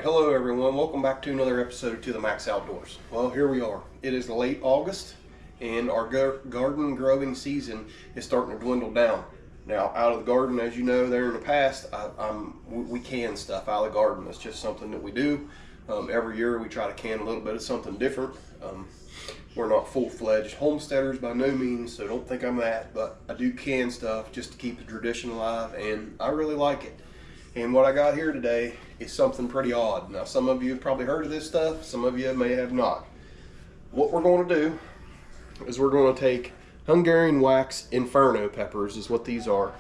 hello everyone. Welcome back to another episode of To the Max Outdoors. Well, here we are. It is late August, and our garden growing season is starting to dwindle down. Now, out of the garden, as you know, there in the past, we can stuff out of the garden. It's just something that we do. Every year we try to can a little bit of something different. We're not full-fledged homesteaders by no means, so don't think I'm that, but I do can stuff just to keep the tradition alive, and I really like it. And what I got here today is something pretty odd. Now, some of you have probably heard of this stuff, some of you may have not. What we're going to do is we're going to take Hungarian wax inferno peppers is what these are.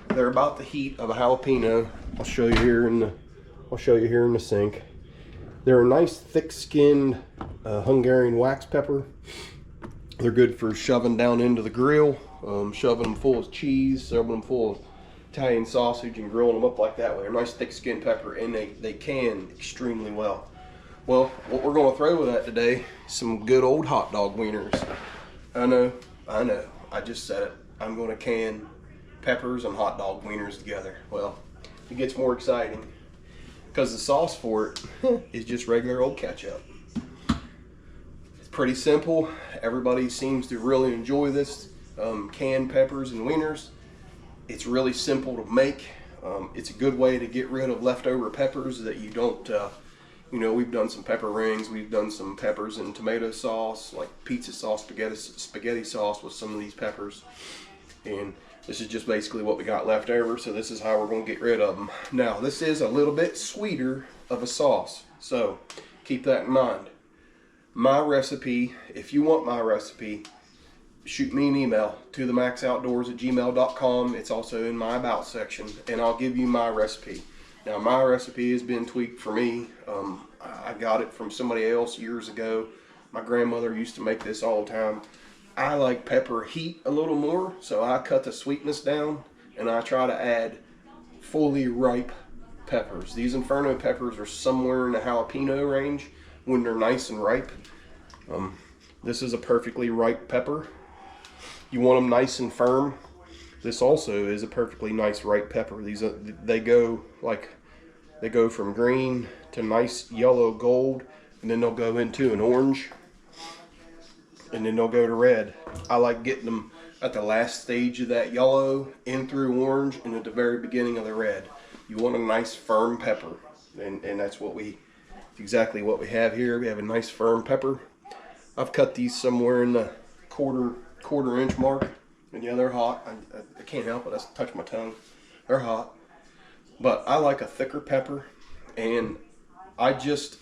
They're about the heat of a jalapeno. I'll show you here in the sink. They're a nice thick-skinned Hungarian wax pepper. They're good for shoving down into the grill, shoving them full of cheese, shoving them full of Italian sausage and grilling them up like that way. They're nice thick-skinned pepper, and they can extremely well. Well, what we're going to throw with that today is some good old hot dog wieners. I know, I just said it. I'm going to can peppers and hot dog wieners together. Well, it gets more exciting because the sauce for it is just regular old ketchup. It's pretty simple. Everybody seems to really enjoy this canned peppers and wieners. It's really simple to make. It's a good way to get rid of leftover peppers that you don't, we've done some pepper rings, we've done some peppers and tomato sauce, like pizza sauce, spaghetti sauce with some of these peppers. And this is just basically what we got left over, so this is how we're going to get rid of them. Now, this is a little bit sweeter of a sauce, so keep that in mind. My recipe, if you want my recipe, shoot me an email to themaxoutdoors@gmail.com. It's also in my about section, and I'll give you my recipe. Now, my recipe has been tweaked for me. I got it from somebody else years ago. My grandmother used to make this all the time. I like pepper heat a little more, so I cut the sweetness down, and I try to add fully ripe peppers. These inferno peppers are somewhere in the jalapeno range when they're nice and ripe. This is a perfectly ripe pepper. You want them nice and firm. This also is a perfectly nice ripe pepper. They go from green to nice yellow gold, and then they'll go into an orange, and then they'll go to red. I like getting them at the last stage of that yellow, in through orange, and at the very beginning of the red. You want a nice firm pepper, and that's exactly what we have here. We have a nice firm pepper. I've cut these somewhere in the quarter inch mark, and yeah, they're hot. I can't help it, I touch my tongue. They're hot, but I like a thicker pepper, and I just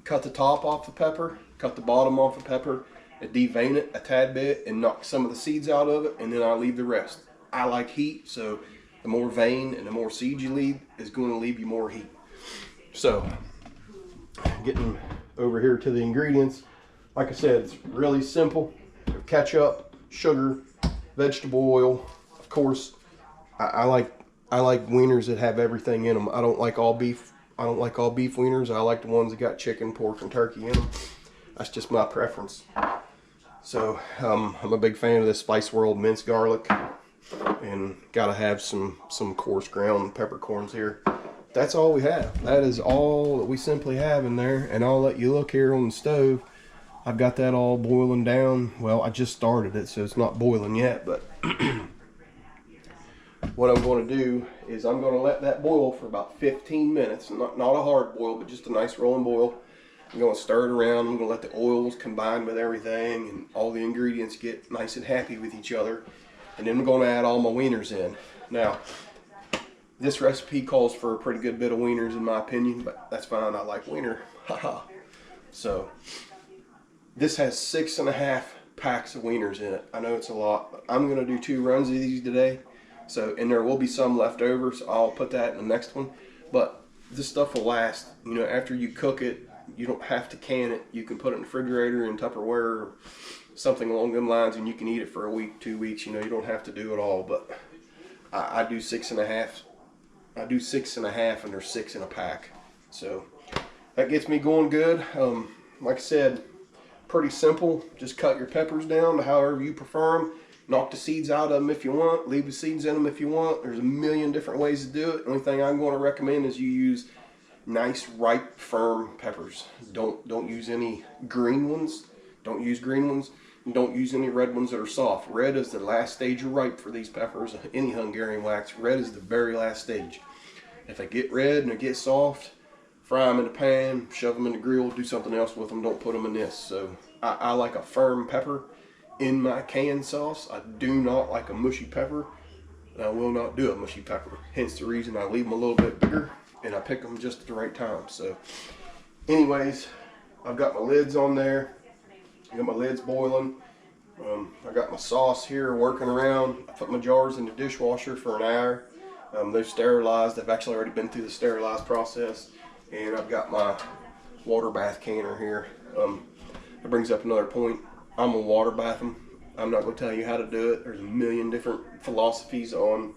cut the top off the pepper, cut the bottom off the pepper, and devein it a tad bit and knock some of the seeds out of it, and then I leave the rest. I like heat, so the more vein and the more seeds you leave is going to leave you more heat. So, getting over here to the ingredients, like I said, it's really simple. Ketchup, sugar, vegetable oil. Of course, I like wieners that have everything in them. I don't like all beef wieners. I like the ones that got chicken, pork, and turkey in them. That's just my preference. So I'm a big fan of this Spice World minced garlic, and gotta have some coarse ground peppercorns here. That's all we have. That is all that we simply have in there, and I'll let you look here on the stove. I've got that all boiling down. Well, I just started it, so it's not boiling yet, but what I'm going to do is I'm going to let that boil for about 15 minutes. Not a hard boil, but just a nice rolling boil. I'm going to stir it around. I'm going to let the oils combine with everything and all the ingredients get nice and happy with each other. And then I'm going to add all my wieners in. Now, this recipe calls for a pretty good bit of wieners in my opinion, but that's fine. I like wiener. Haha. So, this has 6.5 packs of wieners in it. I know it's a lot, but I'm going to do 2 runs of these today. So, and there will be some left over, so I'll put that in the next one. But this stuff will last. After you cook it, you don't have to can it. You can put it in the refrigerator in Tupperware or something along them lines, and you can eat it for a week, 2 weeks. You don't have to do it all, but I do 6.5. I do 6.5, and there's 6 in a pack. So that gets me going good. Like I said, pretty simple. Just cut your peppers down to however you prefer them. Knock the seeds out of them if you want. Leave the seeds in them if you want. There's a million different ways to do it. The only thing I'm going to recommend is you use nice, ripe, firm peppers. Don't use any green ones. Don't use green ones. And don't use any red ones that are soft. Red is the last stage of ripe for these peppers. Any Hungarian wax, red is the very last stage. If they get red and they get soft, fry them in the pan, shove them in the grill, do something else with them. Don't put them in this. So I like a firm pepper in my canned sauce. I do not like a mushy pepper. I will not do a mushy pepper. Hence the reason I leave them a little bit bigger and I pick them just at the right time. So anyways, I've got my lids on there. I got my lids boiling. I got my sauce here working around. I put my jars in the dishwasher for an hour. They're sterilized. They've actually already been through the sterilized process. And I've got my water bath canner here. That brings up another point. I'm gonna water bath them. I'm not gonna tell you how to do it. There's a million different philosophies on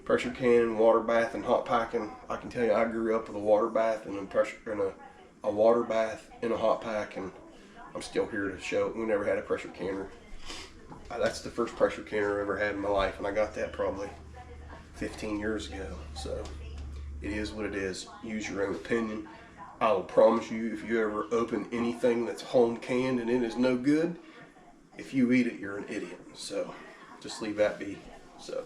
pressure canning, water bath, and hot packing. I can tell you I grew up with a water bath and a water bath in a hot pack, and I'm still here to show we never had a pressure canner. That's the first pressure canner I ever had in my life, and I got that probably 15 years ago. So it is what it is. Use your own opinion. I will promise you, if you ever open anything that's home canned and it is no good, if you eat it, you're an idiot. So just leave that be. So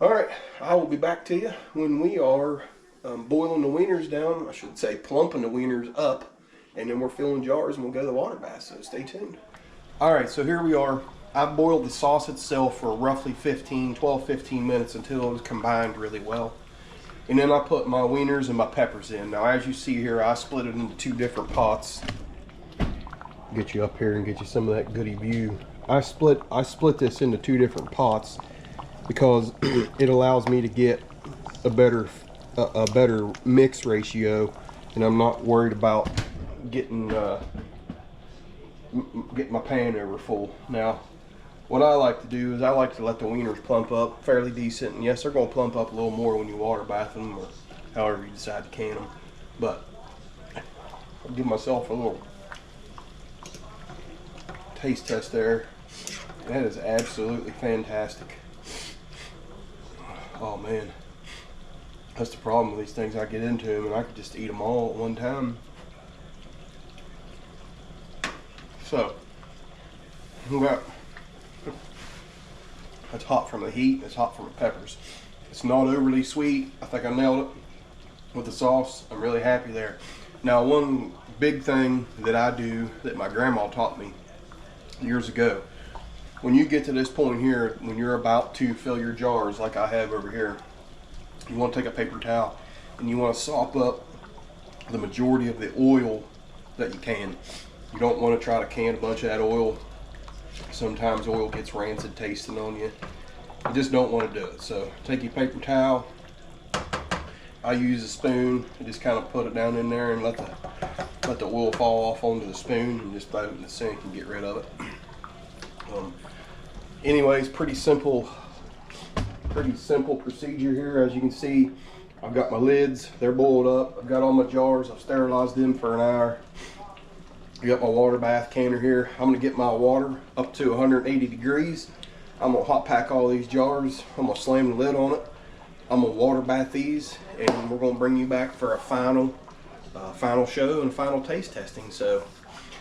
all right, I will be back to you when we are boiling the wieners down. I should say plumping the wieners up, and then we're filling jars and we'll go to the water bath. So stay tuned. All right, so here we are. I've boiled the sauce itself for roughly 12, 15 minutes until it was combined really well. And then I put my wieners and my peppers in. Now, as you see here, I split it into two different pots. Get you up here and get you some of that goody view. I split this into two different pots because it allows me to get a better mix ratio, and I'm not worried about getting my pan over full. Now, what I like to do is I like to let the wieners plump up fairly decent, and yes, they're going to plump up a little more when you water bath them or however you decide to can them, but I'll give myself a little taste test there. That is absolutely fantastic. Oh man, that's the problem with these things. I get into them and I could just eat them all at one time. So it's hot from the heat, it's hot from the peppers. It's not overly sweet. I think I nailed it with the sauce. I'm really happy there. Now, one big thing that I do that my grandma taught me years ago, when you get to this point here, when you're about to fill your jars like I have over here, you want to take a paper towel and you want to sop up the majority of the oil that you can. You don't want to try to can a bunch of that oil. Sometimes oil gets rancid tasting on you. You just don't want to do it. So take your paper towel. I use a spoon and just kind of put it down in there and let the oil fall off onto the spoon and just throw it in the sink and get rid of it. Anyways, pretty simple procedure here. As you can see, I've got my lids, they're boiled up. I've got all my jars, I've sterilized them for an hour. I got my water bath canner here. I'm gonna get my water up to 180 degrees. I'm gonna hot pack all these jars. I'm gonna slam the lid on it. I'm gonna water bath these, and we're gonna bring you back for a final show and final taste testing. So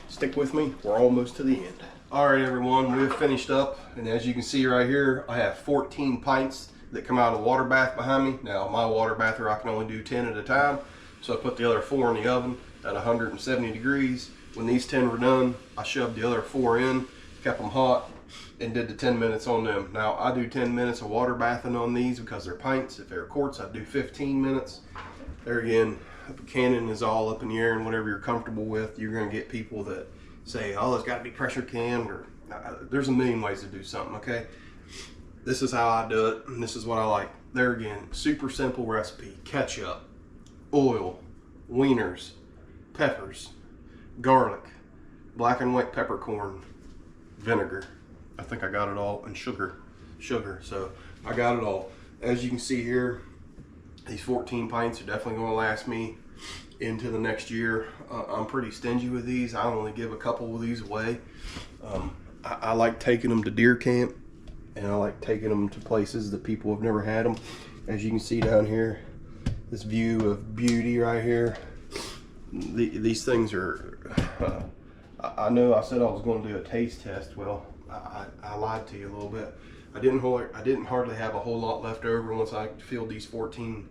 stick with me, we're almost to the end. All right, everyone, we've finished up, and as you can see right here, I have 14 pints that come out of the water bath behind me. Now, my water bather, I can only do 10 at a time, so I put the other 4 in the oven at 170 degrees. When these 10 were done, I shoved the other 4 in, kept them hot, and did the 10 minutes on them. Now, I do 10 minutes of water bathing on these because they're pints. If they're quarts, I do 15 minutes. There again, the canning is all up in the air, and whatever you're comfortable with. You're gonna get people that say, oh, it's gotta be pressure canned, or there's a million ways to do something, okay? This is how I do it, and this is what I like. There again, super simple recipe. Ketchup, oil, wieners, peppers, garlic, black and white peppercorn, vinegar. I think I got it all, and sugar. So I got it all. As you can see here, these 14 pints are definitely gonna last me into the next year. I'm pretty stingy with these. I only give a couple of these away. I like taking them to deer camp, and I like taking them to places that people have never had them. As you can see down here, this view of beauty right here. These things are, I know I said I was going to do a taste test. Well, I lied to you a little bit. I didn't hardly have a whole lot left over once I filled these 14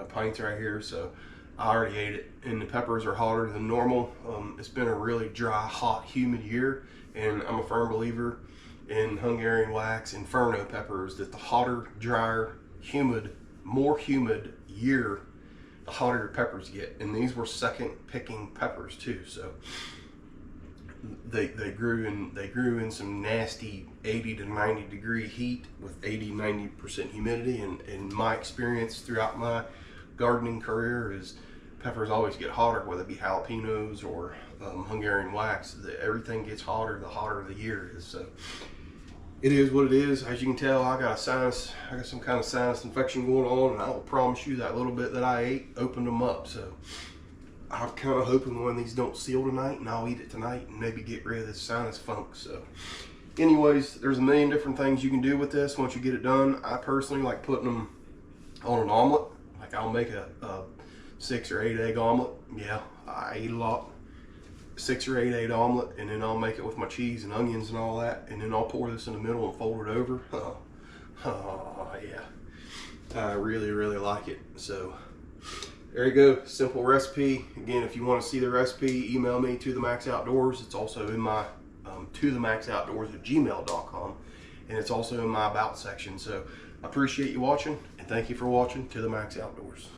pints right here, so I already ate it. And the peppers are hotter than normal. It's been a really dry, hot, humid year, and I'm a firm believer in Hungarian wax Inferno peppers, that the hotter, drier, humid, more humid year, the hotter your peppers get. And these were second picking peppers too, so they grew in some nasty 80 to 90 degree heat with 80-90% humidity. And in my experience throughout my gardening career is peppers always get hotter, whether it be jalapenos or Hungarian wax. Everything gets hotter the hotter the year is. So it is what it is. As you can tell, I got some kind of sinus infection going on, and I will promise you that little bit that I ate opened them up. So I'm kind of hoping one of these don't seal tonight, and I'll eat it tonight and maybe get rid of this sinus funk. So anyways, there's a million different things you can do with this once you get it done. I personally like putting them on an omelet. Like I'll make a 6 or 8 egg omelet. Yeah, I eat a lot. 6 or 8 egg omelet, and then I'll make it with my cheese and onions and all that, and then I'll pour this in the middle and fold it over. Oh yeah, I really like it. So there you go, simple recipe. Again, if you want to see the recipe, email me to the Max Outdoors. It's also in my to the Max Outdoors at gmail.com, and it's also in my about section. So I appreciate you watching, and thank you for watching To the Max Outdoors.